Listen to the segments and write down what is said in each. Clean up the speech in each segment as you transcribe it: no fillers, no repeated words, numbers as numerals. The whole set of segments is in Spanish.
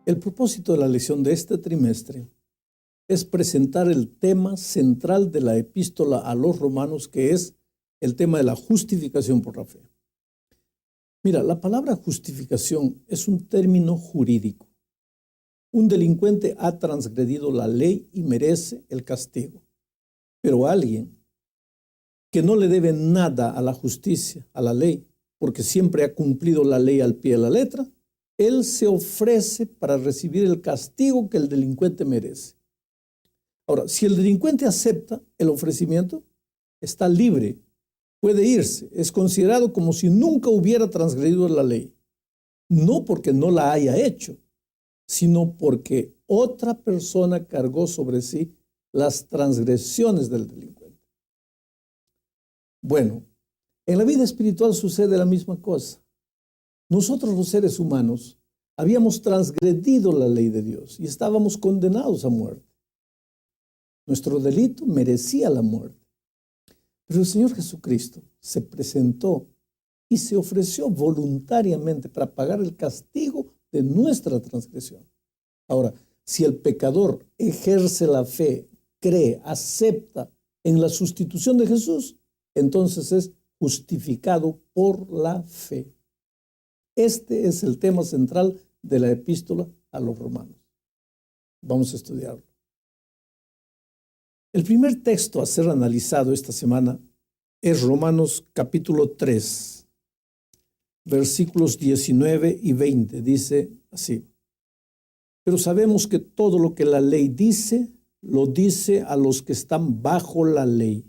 El propósito de la lección de este trimestre es presentar el tema central de la epístola a los romanos, que es el tema de la justificación por la fe. Mira, la palabra justificación es un término jurídico. Un delincuente ha transgredido la ley y merece el castigo. Pero alguien que no le debe nada a la justicia, a la ley, porque siempre ha cumplido la ley al pie de la letra, él se ofrece para recibir el castigo que el delincuente merece. Ahora, si el delincuente acepta el ofrecimiento, está libre, puede irse, es considerado como si nunca hubiera transgredido la ley. No porque no la haya hecho, sino porque otra persona cargó sobre sí las transgresiones del delincuente. Bueno, en la vida espiritual sucede la misma cosa. Nosotros los seres humanos habíamos transgredido la ley de Dios y estábamos condenados a muerte. Nuestro delito merecía la muerte. Pero el Señor Jesucristo se presentó y se ofreció voluntariamente para pagar el castigo de nuestra transgresión. Ahora, si el pecador ejerce la fe, cree, acepta en la sustitución de Jesús, entonces es justificado por la fe. Este es el tema central de la epístola a los romanos. Vamos a estudiarlo. El primer texto a ser analizado esta semana es Romanos capítulo 3, versículos 19 y 20. Dice así: pero sabemos que todo lo que la ley dice, lo dice a los que están bajo la ley,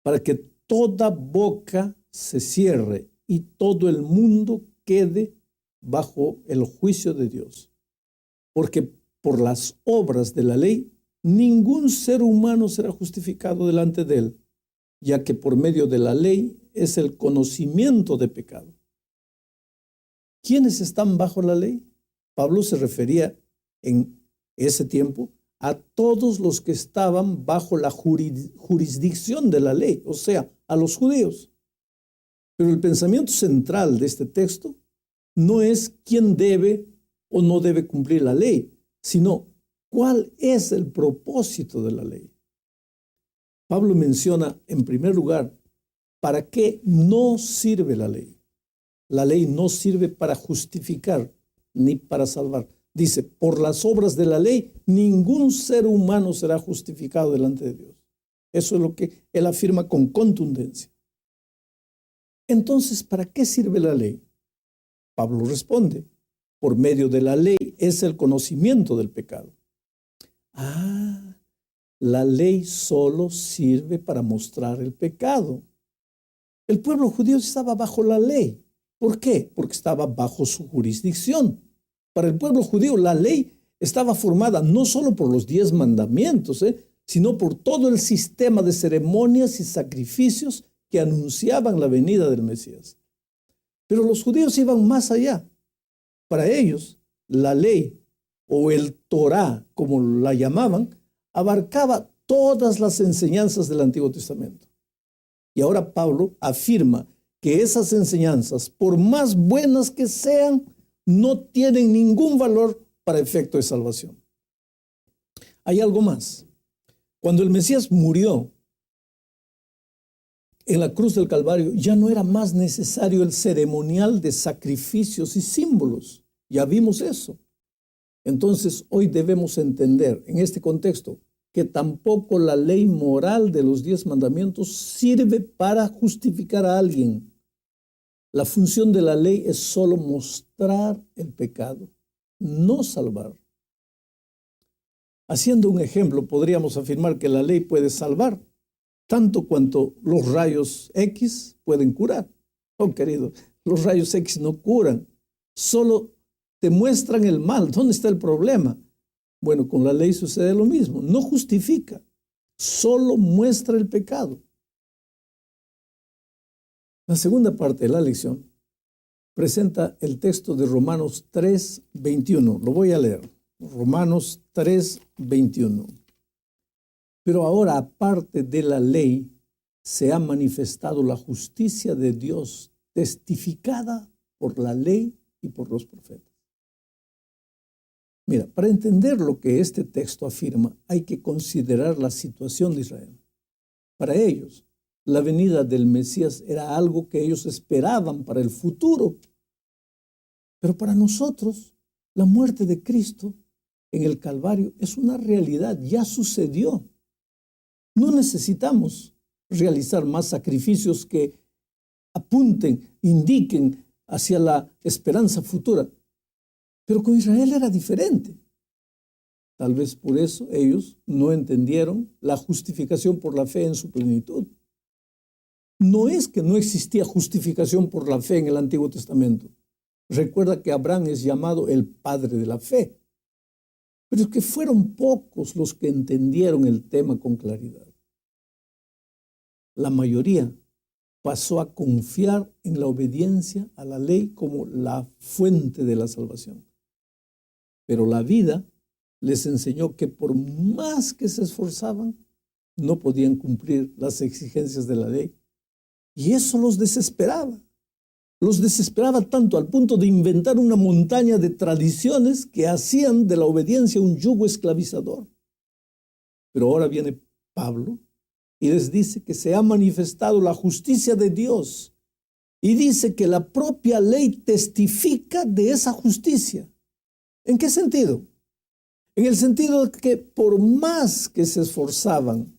para que toda boca se cierre y todo el mundo quede bajo el juicio de Dios. Porque por las obras de la ley, ningún ser humano será justificado delante de él, ya que por medio de la ley es el conocimiento de pecado. ¿Quiénes están bajo la ley? Pablo se refería en ese tiempo a todos los que estaban bajo la jurisdicción de la ley, o sea, a los judíos. Pero el pensamiento central de este texto no es quién debe o no debe cumplir la ley, sino cuál es el propósito de la ley. Pablo menciona, en primer lugar, para qué no sirve la ley. La ley no sirve para justificar ni para salvar. Dice, por las obras de la ley, ningún ser humano será justificado delante de Dios. Eso es lo que él afirma con contundencia. Entonces, ¿para qué sirve la ley? Pablo responde, por medio de la ley es el conocimiento del pecado. La ley solo sirve para mostrar el pecado. El pueblo judío estaba bajo la ley. ¿Por qué? Porque estaba bajo su jurisdicción. Para el pueblo judío la ley estaba formada no solo por los 10 mandamientos, sino por todo el sistema de ceremonias y sacrificios que anunciaban la venida del Mesías. Pero los judíos iban más allá. Para ellos, la ley o el Torá, como la llamaban, abarcaba todas las enseñanzas del Antiguo Testamento. Y ahora Pablo afirma que esas enseñanzas, por más buenas que sean, no tienen ningún valor para efecto de salvación. Hay algo más. Cuando el Mesías murió en la cruz del Calvario, ya no era más necesario el ceremonial de sacrificios y símbolos. Ya vimos eso. Entonces, hoy debemos entender en este contexto que tampoco la ley moral de los 10 mandamientos sirve para justificar a alguien. La función de la ley es solo mostrar el pecado, no salvar. Haciendo un ejemplo, podríamos afirmar que la ley puede salvar tanto cuanto los rayos X pueden curar. Oh, querido, los rayos X no curan, solo te muestran el mal. ¿Dónde está el problema? Bueno, con la ley sucede lo mismo. No justifica, solo muestra el pecado. La segunda parte de la lección presenta el texto de Romanos 3:21. Lo voy a leer. Romanos 3:21. Pero ahora, aparte de la ley, se ha manifestado la justicia de Dios, testificada por la ley y por los profetas. Mira, para entender lo que este texto afirma, hay que considerar la situación de Israel. Para ellos, la venida del Mesías era algo que ellos esperaban para el futuro. Pero para nosotros, la muerte de Cristo en el Calvario es una realidad, ya sucedió. No necesitamos realizar más sacrificios que apunten, indiquen hacia la esperanza futura. Pero con Israel era diferente. Tal vez por eso ellos no entendieron la justificación por la fe en su plenitud. No es que no existía justificación por la fe en el Antiguo Testamento. Recuerda que Abraham es llamado el padre de la fe. Pero es que fueron pocos los que entendieron el tema con claridad. La mayoría pasó a confiar en la obediencia a la ley como la fuente de la salvación. Pero la vida les enseñó que por más que se esforzaban, no podían cumplir las exigencias de la ley. Y eso los desesperaba. Los desesperaba tanto al punto de inventar una montaña de tradiciones que hacían de la obediencia un yugo esclavizador. Pero ahora viene Pablo y les dice que se ha manifestado la justicia de Dios. Y dice que la propia ley testifica de esa justicia. ¿En qué sentido? En el sentido de que por más que se esforzaban,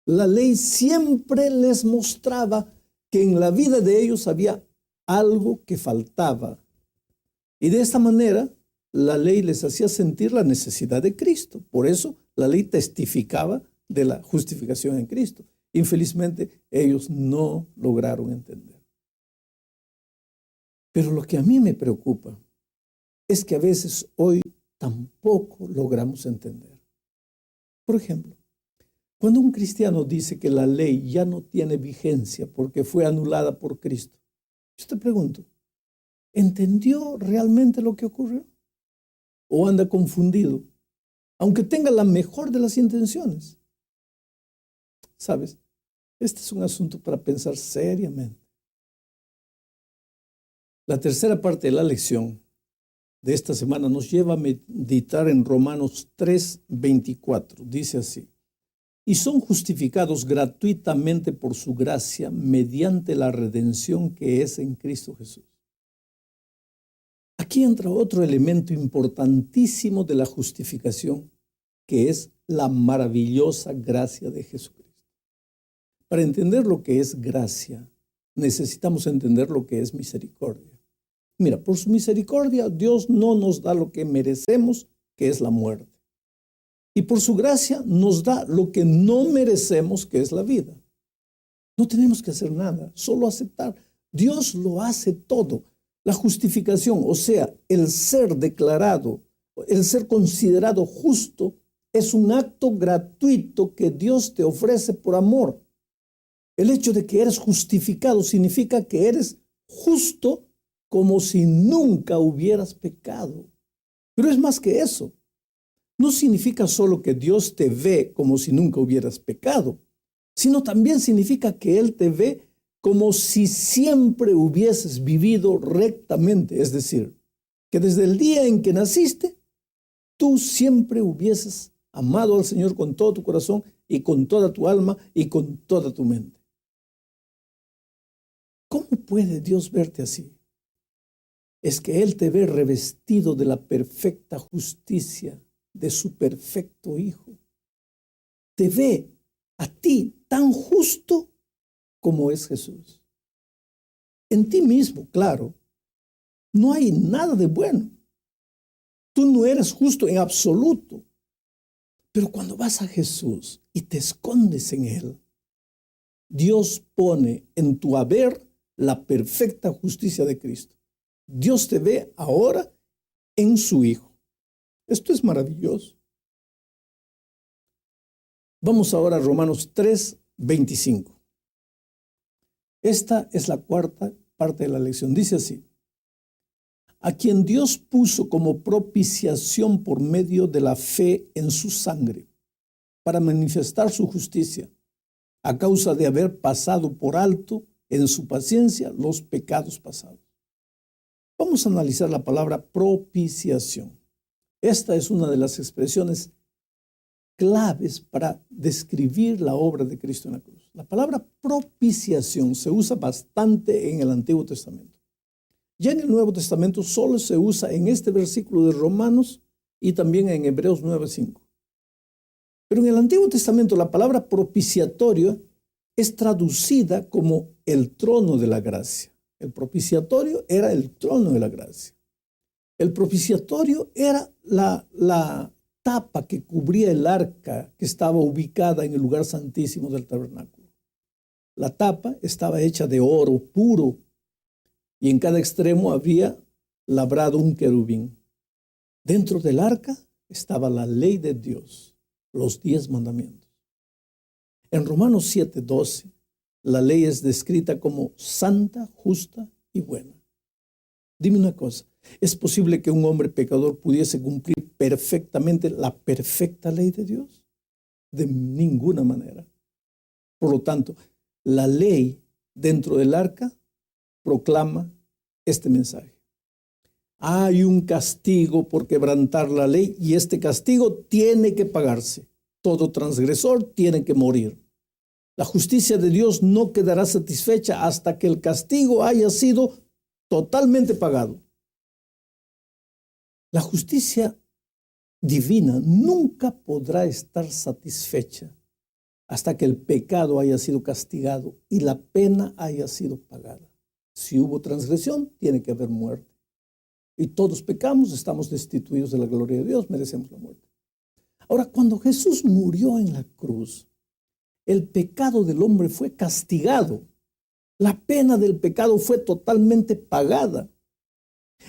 la ley siempre les mostraba que en la vida de ellos había algo que faltaba. Y de esta manera, la ley les hacía sentir la necesidad de Cristo. Por eso, la ley testificaba de la justificación en Cristo. Infelizmente, ellos no lograron entender. Pero lo que a mí me preocupa es que a veces hoy tampoco logramos entender. Por ejemplo, cuando un cristiano dice que la ley ya no tiene vigencia porque fue anulada por Cristo, yo te pregunto, ¿entendió realmente lo que ocurrió? ¿O anda confundido? Aunque tenga la mejor de las intenciones. ¿Sabes? Este es un asunto para pensar seriamente. La tercera parte de la lección de esta semana nos lleva a meditar en Romanos 3:24. Dice así: y son justificados gratuitamente por su gracia mediante la redención que es en Cristo Jesús. Aquí entra otro elemento importantísimo de la justificación, que es la maravillosa gracia de Jesucristo. Para entender lo que es gracia, necesitamos entender lo que es misericordia. Mira, por su misericordia, Dios no nos da lo que merecemos, que es la muerte. Y por su gracia nos da lo que no merecemos, que es la vida. No tenemos que hacer nada, solo aceptar. Dios lo hace todo. La justificación, o sea, el ser declarado, el ser considerado justo, es un acto gratuito que Dios te ofrece por amor. El hecho de que eres justificado significa que eres justo como si nunca hubieras pecado. Pero es más que eso. No significa solo que Dios te ve como si nunca hubieras pecado, sino también significa que Él te ve como si siempre hubieses vivido rectamente. Es decir, que desde el día en que naciste, tú siempre hubieses amado al Señor con todo tu corazón y con toda tu alma y con toda tu mente. ¿Cómo puede Dios verte así? Es que Él te ve revestido de la perfecta justicia de su perfecto Hijo. Te ve a ti tan justo como es Jesús. En ti mismo, claro, no hay nada de bueno. Tú no eres justo en absoluto. Pero cuando vas a Jesús y te escondes en Él, Dios pone en tu haber la perfecta justicia de Cristo. Dios te ve ahora en su Hijo. Esto es maravilloso. Vamos ahora a Romanos 3:25. Esta es la cuarta parte de la lección. Dice así: a quien Dios puso como propiciación por medio de la fe en su sangre, para manifestar su justicia, a causa de haber pasado por alto en su paciencia los pecados pasados. Vamos a analizar la palabra propiciación. Esta es una de las expresiones claves para describir la obra de Cristo en la cruz. La palabra propiciación se usa bastante en el Antiguo Testamento. Ya en el Nuevo Testamento solo se usa en este versículo de Romanos y también en Hebreos 9:5. Pero en el Antiguo Testamento la palabra propiciatorio es traducida como el trono de la gracia. El propiciatorio era el trono de la gracia. El propiciatorio era la tapa que cubría el arca que estaba ubicada en el lugar santísimo del tabernáculo. La tapa estaba hecha de oro puro y en cada extremo había labrado un querubín. Dentro del arca estaba la ley de Dios, los 10 mandamientos. En Romanos 7:12, la ley es descrita como santa, justa y buena. Dime una cosa, ¿es posible que un hombre pecador pudiese cumplir perfectamente la perfecta ley de Dios? De ninguna manera. Por lo tanto, la ley dentro del arca proclama este mensaje. Hay un castigo por quebrantar la ley y este castigo tiene que pagarse. Todo transgresor tiene que morir. La justicia de Dios no quedará satisfecha hasta que el castigo haya sido totalmente pagado. La justicia divina nunca podrá estar satisfecha hasta que el pecado haya sido castigado y la pena haya sido pagada. Si hubo transgresión, tiene que haber muerte. Y todos pecamos, estamos destituidos de la gloria de Dios, merecemos la muerte. Ahora, cuando Jesús murió en la cruz, el pecado del hombre fue castigado. La pena del pecado fue totalmente pagada.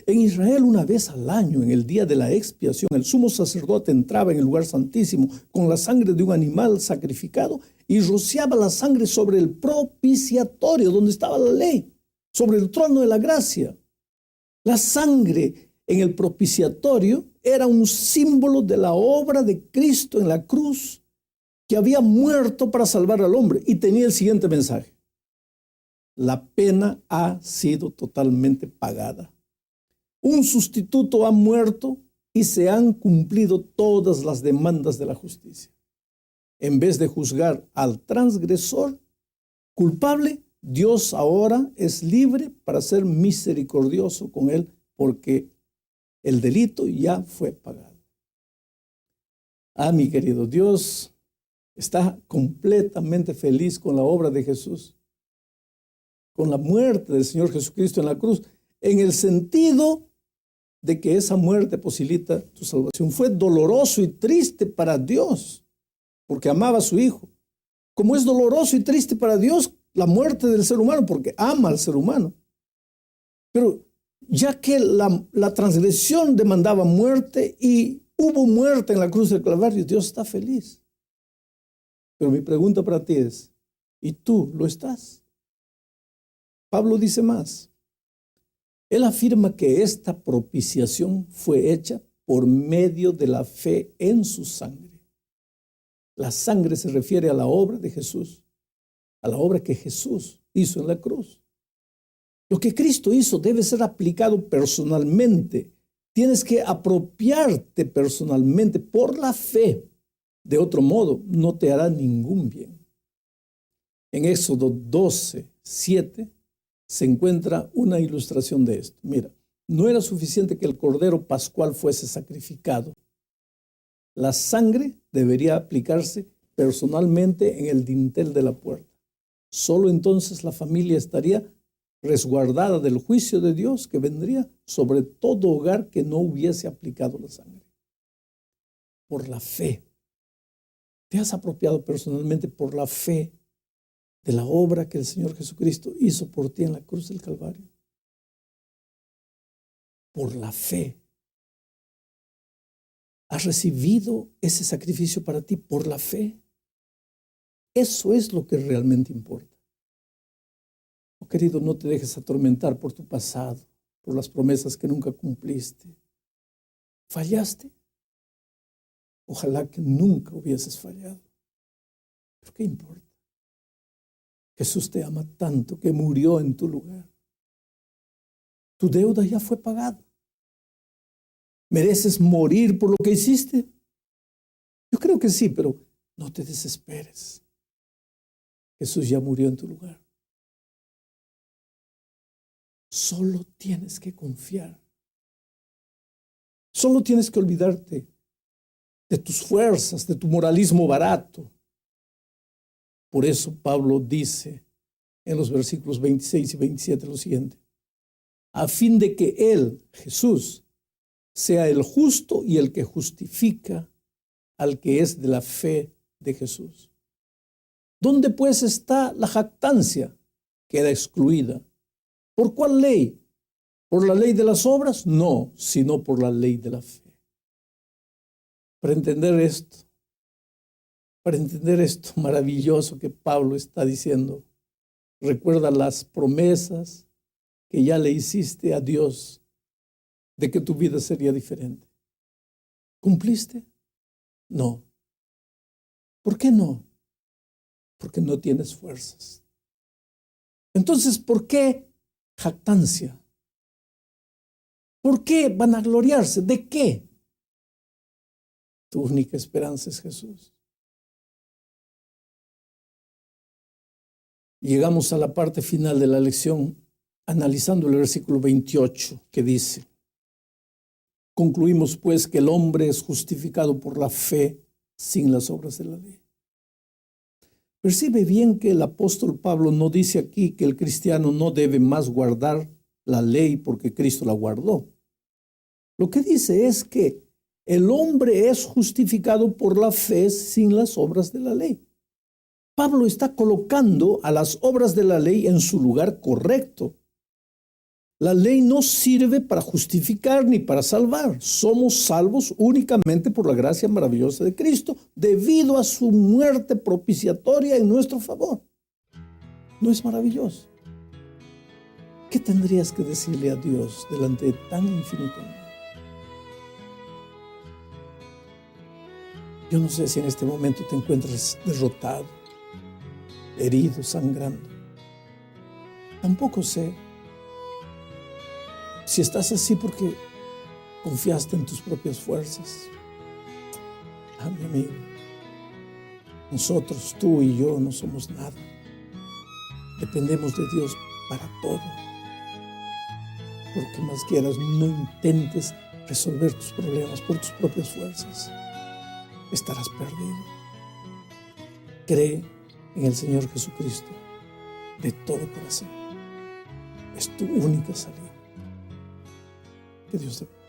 En Israel, una vez al año, en el día de la expiación, el sumo sacerdote entraba en el lugar santísimo con la sangre de un animal sacrificado y rociaba la sangre sobre el propiciatorio, donde estaba la ley, sobre el trono de la gracia. La sangre en el propiciatorio era un símbolo de la obra de Cristo en la cruz, que había muerto para salvar al hombre, y tenía el siguiente mensaje: la pena ha sido totalmente pagada. Un sustituto ha muerto y se han cumplido todas las demandas de la justicia. En vez de juzgar al transgresor culpable, Dios ahora es libre para ser misericordioso con él porque el delito ya fue pagado. Mi querido, Dios está completamente feliz con la obra de Jesús, con la muerte del Señor Jesucristo en la cruz, en el sentido de que esa muerte posibilita tu salvación. Fue doloroso y triste para Dios, porque amaba a su Hijo. Como es doloroso y triste para Dios la muerte del ser humano, porque ama al ser humano. Pero ya que la transgresión demandaba muerte y hubo muerte en la cruz del Calvario, Dios está feliz. Pero mi pregunta para ti es, ¿y tú lo estás? Pablo dice más. Él afirma que esta propiciación fue hecha por medio de la fe en su sangre. La sangre se refiere a la obra de Jesús, a la obra que Jesús hizo en la cruz. Lo que Cristo hizo debe ser aplicado personalmente. Tienes que apropiarte personalmente por la fe. De otro modo, no te hará ningún bien. En Éxodo 12:7 se encuentra una ilustración de esto. Mira, no era suficiente que el cordero pascual fuese sacrificado. La sangre debería aplicarse personalmente en el dintel de la puerta. Solo entonces la familia estaría resguardada del juicio de Dios que vendría sobre todo hogar que no hubiese aplicado la sangre. Por la fe. Te has apropiado personalmente por la fe de la obra que el Señor Jesucristo hizo por ti en la cruz del Calvario. Por la fe. ¿Has recibido ese sacrificio para ti por la fe? Eso es lo que realmente importa. Oh, querido, no te dejes atormentar por tu pasado, por las promesas que nunca cumpliste. ¿Fallaste? Ojalá que nunca hubieses fallado. ¿Pero qué importa? Jesús te ama tanto que murió en tu lugar. Tu deuda ya fue pagada. ¿Mereces morir por lo que hiciste? Yo creo que sí, pero no te desesperes. Jesús ya murió en tu lugar. Solo tienes que confiar. Solo tienes que olvidarte de tus fuerzas, de tu moralismo barato. Por eso Pablo dice en los versículos 26 y 27 lo siguiente: a fin de que Él, Jesús, sea el justo y el que justifica al que es de la fe de Jesús. ¿Dónde pues está la jactancia? Queda excluida. ¿Por cuál ley? ¿Por la ley de las obras? No, sino por la ley de la fe. Para entender esto maravilloso que Pablo está diciendo, recuerda las promesas que ya le hiciste a Dios de que tu vida sería diferente. ¿Cumpliste? No. ¿Por qué no? Porque no tienes fuerzas. Entonces, ¿por qué jactancia? ¿Por qué vanagloriarse? ¿De qué? Tu única esperanza es Jesús. Llegamos a la parte final de la lección analizando el versículo 28 que dice: concluimos pues que el hombre es justificado por la fe sin las obras de la ley. Percibe bien que el apóstol Pablo no dice aquí que el cristiano no debe más guardar la ley porque Cristo la guardó. Lo que dice es que el hombre es justificado por la fe sin las obras de la ley. Pablo está colocando a las obras de la ley en su lugar correcto. La ley no sirve para justificar ni para salvar. Somos salvos únicamente por la gracia maravillosa de Cristo, debido a su muerte propiciatoria en nuestro favor. ¿No es maravilloso? ¿Qué tendrías que decirle a Dios delante de tan infinito amor? Yo no sé si en este momento te encuentras derrotado, herido, sangrando. Tampoco sé si estás así porque confiaste en tus propias fuerzas. Mi amigo, nosotros, tú y yo, no somos nada. Dependemos de Dios para todo. Por lo que más quieras, no intentes resolver tus problemas por tus propias fuerzas. Estarás perdido. Cree en el Señor Jesucristo de todo corazón. Es tu única salida. Que Dios te bendiga.